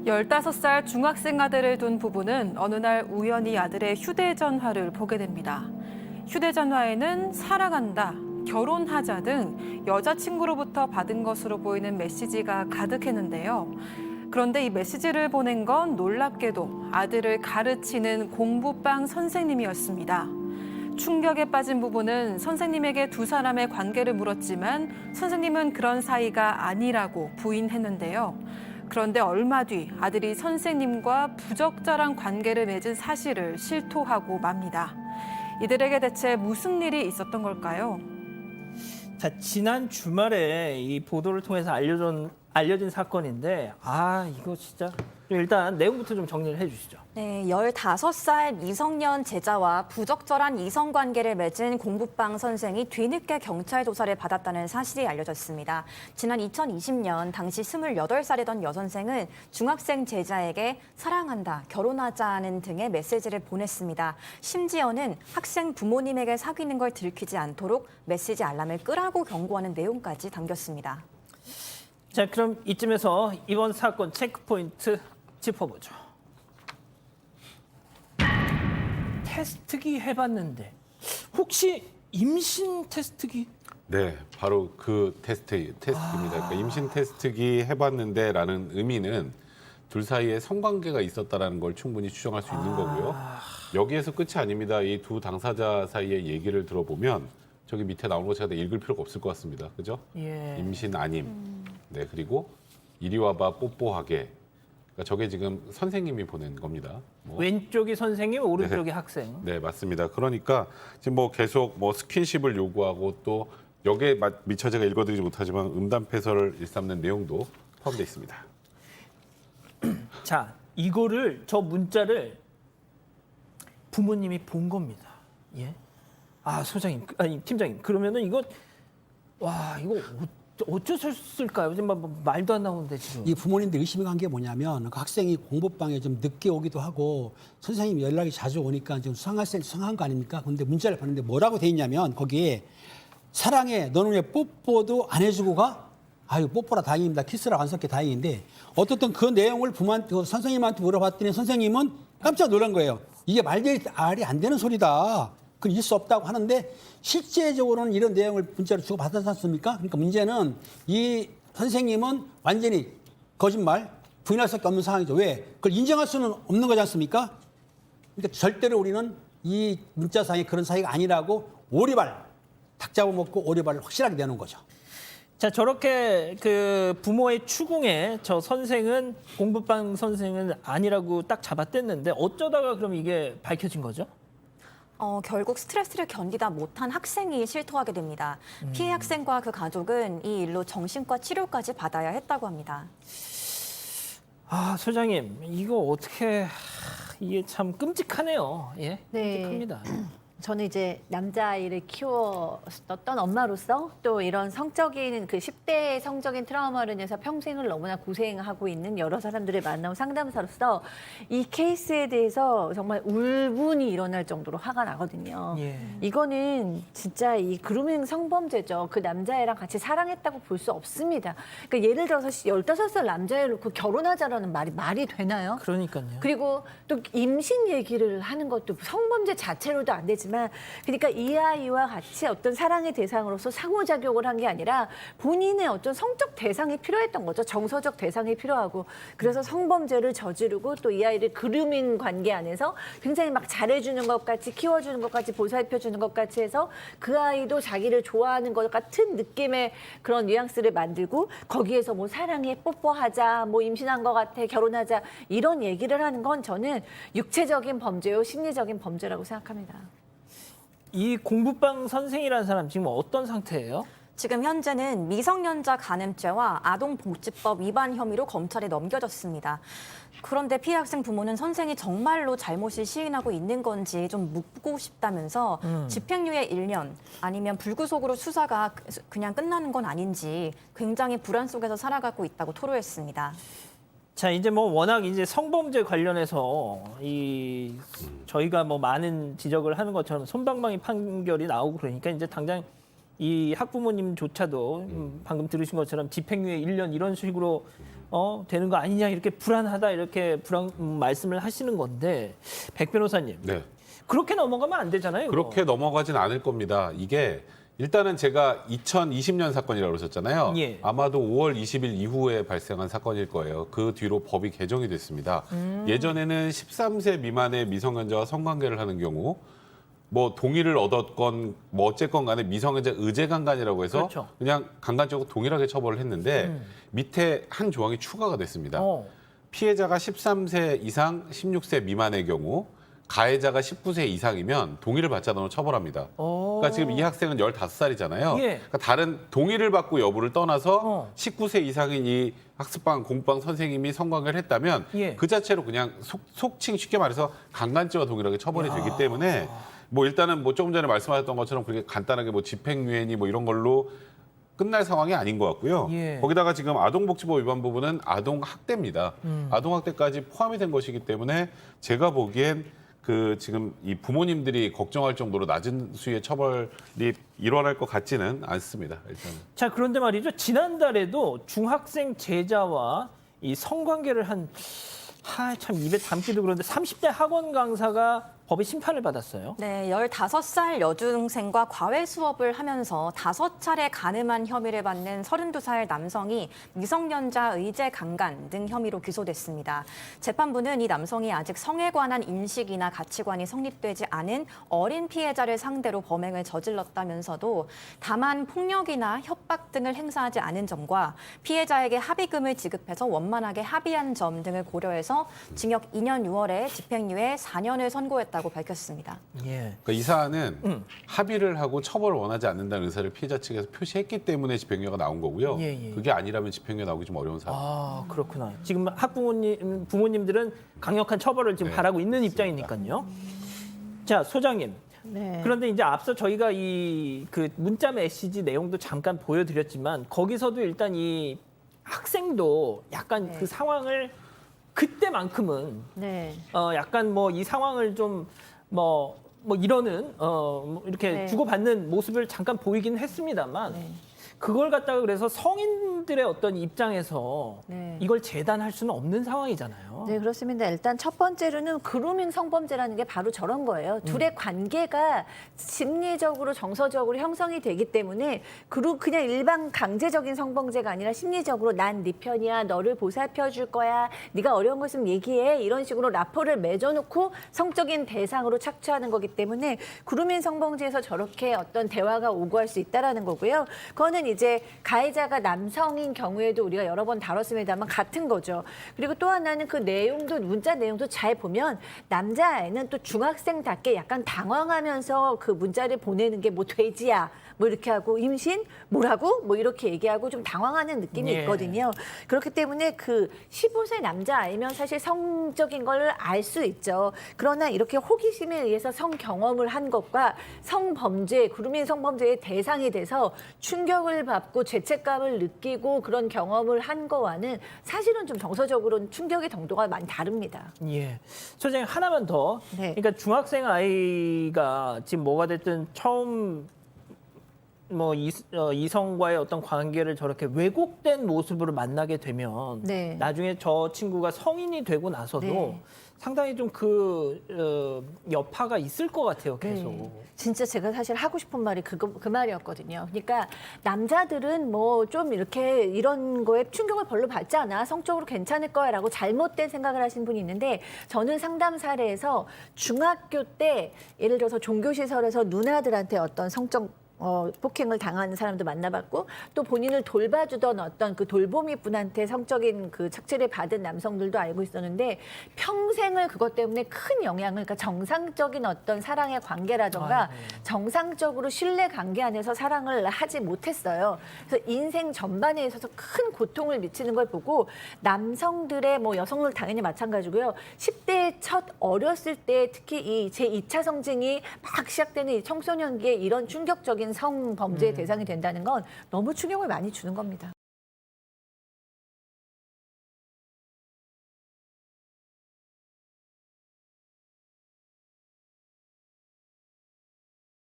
15살 중학생 아들을 둔 부부는 어느 날 우연히 아들의 휴대전화를 보게 됩니다. 휴대전화에는 사랑한다, 결혼하자 등 여자친구로부터 받은 것으로 보이는 메시지가 가득했는데요. 그런데 이 메시지를 보낸 건 놀랍게도 아들을 가르치는 공부방 선생님이었습니다. 충격에 빠진 부부는 선생님에게 두 사람의 관계를 물었지만 선생님은 그런 사이가 아니라고 부인했는데요. 그런데 얼마 뒤 아들이 선생님과 부적절한 관계를 맺은 사실을 실토하고 맙니다. 이들에게 대체 무슨 일이 있었던 걸까요? 자, 지난 주말에 이 보도를 통해서 알려진 사건인데, 이거 진짜 일단 내용부터 좀 정리를 해주시죠. 네, 15살 미성년 제자와 부적절한 이성관계를 맺은 공부방 선생이 뒤늦게 경찰 조사를 받았다는 사실이 알려졌습니다. 지난 2020년 당시 28살이던 여선생은 중학생 제자에게 사랑한다, 결혼하자는 등의 메시지를 보냈습니다. 심지어는 학생 부모님에게 사귀는 걸 들키지 않도록 메시지 알람을 끄라고 경고하는 내용까지 담겼습니다. 자, 그럼 이쯤에서 이번 사건 체크포인트 짚어보죠. 테스트기 해봤는데 혹시 임신 테스트기? 네, 바로 그 테스트입니다. 그러니까 임신 테스트기 해봤는데라는 의미는 둘 사이에 성관계가 있었다라는 걸 충분히 추정할 수 있는 거고요. 여기에서 끝이 아닙니다. 이 두 당사자 사이의 얘기를 들어보면 저기 밑에 나오는 거 제가 다 읽을 필요가 없을 것 같습니다. 그죠? 예. 임신 아님. 네, 그리고 이리 와봐 뽀뽀하게. 그러니까 저게 지금 선생님이 보낸 겁니다. 왼쪽이 선생님, 오른쪽이 학생. 네, 맞습니다. 그러니까 지금 계속 스킨십을 요구하고 또 여기에 미처 제가 읽어드리지 못하지만 음담패설을 일삼는 내용도 포함되어 있습니다. 자, 저 문자를 부모님이 본 겁니다. 예? 소장님, 팀장님, 그러면은 이거 어쩌셨을까요? 지금 말도 안 나오는데 지금. 이 부모님들 의심이 간 게 뭐냐면 그 학생이 공부방에 좀 늦게 오기도 하고 선생님 연락이 자주 오니까 좀 수상한 거 아닙니까? 근데 문자를 봤는데 뭐라고 돼 있냐면 거기에 사랑해 너는 왜 뽀뽀도 안 해주고 가? 아유 뽀뽀라 다행입니다. 키스라 안 섞게 다행인데 어떻든 그 내용을 선생님한테 물어봤더니 선생님은 깜짝 놀란 거예요. 이게 말이 안 되는 소리다. 그건 있을 수 없다고 하는데 실제적으로는 이런 내용을 문자로 주고 받았지 않습니까? 그러니까 문제는 이 선생님은 완전히 거짓말, 부인할 수밖에 없는 상황이죠. 왜? 그걸 인정할 수는 없는 거지 않습니까? 그러니까 절대로 우리는 이 문자상에 그런 사이가 아니라고 닭 잡아먹고 오리발을 확실하게 내는 거죠. 자, 저렇게 그 부모의 추궁에 저 선생은 공부방 선생은 아니라고 딱 잡아댔는데 어쩌다가 그럼 이게 밝혀진 거죠? 결국 스트레스를 견디다 못한 학생이 실토하게 됩니다. 피해 학생과 그 가족은 이 일로 정신과 치료까지 받아야 했다고 합니다. 소장님, 이거 어떻게 이게 참 끔찍하네요. 예, 네. 끔찍합니다. 저는 이제 남자아이를 키웠었던 엄마로서 또 이런 성적인 그 10대의 성적인 트라우마로 인해서 평생을 너무나 고생하고 있는 여러 사람들을 만나고 상담사로서 이 케이스에 대해서 정말 울분이 일어날 정도로 화가 나거든요. 예. 이거는 진짜 이 그루밍 성범죄죠. 그 남자애랑 같이 사랑했다고 볼 수 없습니다. 그러니까 예를 들어서 15살 남자애를 놓고 결혼하자라는 말이 되나요? 그러니까요. 그리고 또 임신 얘기를 하는 것도 성범죄 자체로도 안 되지만 그러니까 이 아이와 같이 어떤 사랑의 대상으로서 상호작용을 한 게 아니라 본인의 어떤 성적 대상이 필요했던 거죠. 정서적 대상이 필요하고 그래서 성범죄를 저지르고 또 이 아이를 그루밍 관계 안에서 굉장히 막 잘해주는 것 같이 키워주는 것 같이 보살펴주는 것 같이 해서 그 아이도 자기를 좋아하는 것 같은 느낌의 그런 뉘앙스를 만들고 거기에서 사랑해 뽀뽀하자 임신한 것 같아 결혼하자 이런 얘기를 하는 건 저는 육체적인 범죄요 심리적인 범죄라고 생각합니다. 이 공부방 선생이라는 사람 지금 어떤 상태예요? 지금 현재는 미성년자 간음죄와 아동복지법 위반 혐의로 검찰에 넘겨졌습니다. 그런데 피해 학생 부모는 선생이 정말로 잘못을 시인하고 있는 건지 좀 묻고 싶다면서 집행유예 1년 아니면 불구속으로 수사가 그냥 끝나는 건 아닌지 굉장히 불안 속에서 살아가고 있다고 토로했습니다. 자, 이제 워낙 이제 성범죄 관련해서 저희가 많은 지적을 하는 것처럼 솜방망이 판결이 나오고 그러니까 이제 당장 이 학부모님조차도 방금 들으신 것처럼 집행유예 1년 이런 식으로 되는 거 아니냐 이렇게 불안하다 이렇게 말씀을 하시는 건데 백 변호사님 네. 그렇게 넘어가면 안 되잖아요. 이거. 그렇게 넘어가진 않을 겁니다. 이게 일단은 제가 2020년 사건이라고 그러셨잖아요. 예. 아마도 5월 20일 이후에 발생한 사건일 거예요. 그 뒤로 법이 개정이 됐습니다. 예전에는 13세 미만의 미성년자와 성관계를 하는 경우 뭐 동의를 얻었건 뭐 어쨌건 간에 미성년자 의제강간이라고 해서 그렇죠. 그냥 강간적으로 동일하게 처벌을 했는데 밑에 한 조항이 추가가 됐습니다. 피해자가 13세 이상 16세 미만의 경우 가해자가 19세 이상이면 동의를 받지 않으면 처벌합니다. 그러니까 지금 이 학생은 15살이잖아요. 예. 그러니까 다른 동의를 받고 여부를 떠나서 19세 이상인 이 학습방, 공부방 선생님이 성관계를 했다면 예. 그 자체로 그냥 속칭 쉽게 말해서 강간죄와 동일하게 처벌이 되기 때문에 뭐 일단은 뭐 조금 전에 말씀하셨던 것처럼 그렇게 간단하게 뭐 집행유예니 뭐 이런 걸로 끝날 상황이 아닌 것 같고요. 예. 거기다가 지금 아동복지법 위반 부분은 아동학대입니다. 아동학대까지 포함이 된 것이기 때문에 제가 보기엔 그 지금 이 부모님들이 걱정할 정도로 낮은 수위의 처벌이 일어날 것 같지는 않습니다. 일단은. 자, 그런데 말이죠. 지난달에도 중학생 제자와 이 성관계를 참 입에 담기도 그런데 30대 학원 강사가 법의 심판을 받았어요. 네, 15살 여중생과 과외 수업을 하면서 5차례 간음한 혐의를 받는 32살 남성이 미성년자 의제 강간 등 혐의로 기소됐습니다. 재판부는 이 남성이 아직 성에 관한 인식이나 가치관이 성립되지 않은 어린 피해자를 상대로 범행을 저질렀다면서도 다만 폭력이나 협박 등을 행사하지 않은 점과 피해자에게 합의금을 지급해서 원만하게 합의한 점 등을 고려해서 징역 2년 6월에 집행유예 4년을 선고했다고 밝혔습니다. 예. 그러니까 이 사안은 합의를 하고 처벌을 원하지 않는다는 의사를 피해자 측에서 표시했기 때문에 집행유예가 나온 거고요. 예. 그게 아니라면 집행유예 나오기 좀 어려운 사안. 아, 그렇구나. 지금 부모님들은 강력한 처벌을 지금 네, 바라고 있는 입장이니까요. 자, 소장님. 네. 그런데 이제 앞서 저희가 이 그 문자 메시지 내용도 잠깐 보여드렸지만 거기서도 일단 이 학생도 약간 네. 그 상황을 그때만큼은 네. 약간 뭐 이 상황을 좀 뭐 이러는 뭐 이렇게 네. 주고받는 모습을 잠깐 보이긴 했습니다만 네. 그걸 갖다가 그래서 성인들의 어떤 입장에서 네. 이걸 재단할 수는 없는 상황이잖아요. 네, 그렇습니다. 일단 첫 번째로는 그루밍 성범죄라는 게 바로 저런 거예요. 둘의 관계가 심리적으로 정서적으로 형성이 되기 때문에 그냥 일반 강제적인 성범죄가 아니라 심리적으로 난 네 편이야, 너를 보살펴 줄 거야, 네가 어려운 거 있으면 얘기해, 이런 식으로 라포를 맺어놓고 성적인 대상으로 착취하는 거기 때문에 그루밍 성범죄에서 저렇게 어떤 대화가 오고 할 수 있다라는 거고요. 그거는 이제 가해자가 남성인 경우에도 우리가 여러 번 다뤘습니다만 같은 거죠. 그리고 또 하나는 그 내용도 문자 내용도 잘 보면 남자아이는 또 중학생답게 약간 당황하면서 그 문자를 보내는 게 뭐 돼지야 뭐 이렇게 하고 임신 뭐라고 뭐 이렇게 얘기하고 좀 당황하는 느낌이 예. 있거든요. 그렇기 때문에 그 15세 남자아이면 사실 성적인 걸 알 수 있죠. 그러나 이렇게 호기심에 의해서 성 경험을 한 것과 성범죄, 그루밍 성범죄의 대상이 돼서 충격을 받고 죄책감을 느끼고 그런 경험을 한 거와는 사실은 좀 정서적으로는 충격의 정도가 많이 다릅니다. 예. 소장님 하나만 더. 네. 그러니까 중학생 아이가 지금 뭐가 됐든 처음 뭐 이성과의 어떤 관계를 저렇게 왜곡된 모습으로 만나게 되면 네. 나중에 저 친구가 성인이 되고 나서도 네. 상당히 좀 여파가 있을 것 같아요, 계속. 네. 진짜 제가 사실 하고 싶은 말이 그 말이었거든요. 그러니까 남자들은 뭐 좀 이렇게 이런 거에 충격을 별로 받지 않아. 성적으로 괜찮을 거야라고 잘못된 생각을 하시는 분이 있는데 저는 상담 사례에서 중학교 때 예를 들어서 종교시설에서 누나들한테 어떤 성적 폭행을 당하는 사람도 만나봤고 또 본인을 돌봐주던 어떤 그 돌보미 분한테 성적인 그 착취를 받은 남성들도 알고 있었는데 평생을 그것 때문에 큰 영향을 그러니까 정상적인 어떤 사랑의 관계라던가 정상적으로 신뢰 관계 안에서 사랑을 하지 못했어요. 그래서 인생 전반에 있어서 큰 고통을 미치는 걸 보고 남성들의 뭐 여성들 당연히 마찬가지고요. 10대 첫 어렸을 때 특히 이 제2차 성징이 막 시작되는 이 청소년기에 이런 충격적인 성범죄의 대상이 된다는 건 너무 충격을 많이 주는 겁니다.